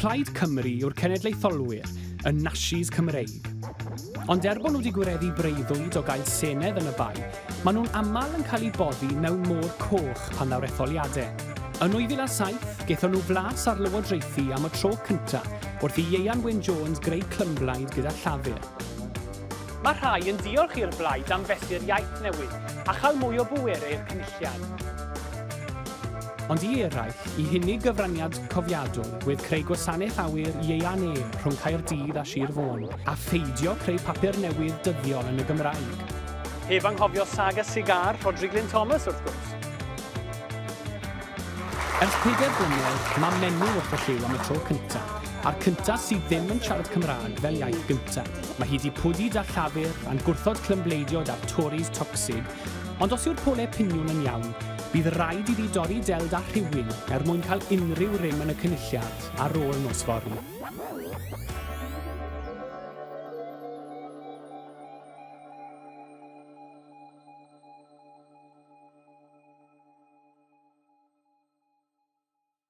Plaid Cymru yw'r cenedlaetholwyr, y Nasies Cymreig. Ond bod nhw wedi gwireddu breuddwyd o gael senedd yn y bai, maen nhw'n aml yn cael eu boddi mewn môr coch pan ddaw'r etholiadau. Yn 2007, gaethon nhw flas ar lywodraethu am y tro cyntaf wrth i Ieuan Wyn Jones greu clymblaid gyda llafur. Mae rhai yn diolch i'r blaid am fesur iaith newydd a chael mwy o bwerau i'r cynulliad. Ond i eraill, i hynny gyfraniad cofiadwy wedd creu gwasanaeth awyr Ieuan Air rhwng Caerdydd a Sir Fôn a pheidio creu papur newydd dyddiol yn y Gymraeg. Heb anghofio saga sigar Rhodri Glyn Thomas wrth gwrs. Ers 4 blynedd, mae menw wrth y lliw am y tro cyntaf, a'r cyntaf sydd ddim yn siarad Cymraeg fel iaith gyntaf. Mae hi wedi pwdi da llafur a'n gwrthod clymbleidio da'r Tories tocsig, ond os yw'r polau piniwn yn iawn, bydd rhaid iddi dorri deld a rhywun mwyn cael unrhyw rym yn y cynulliad ar ôl nos fory.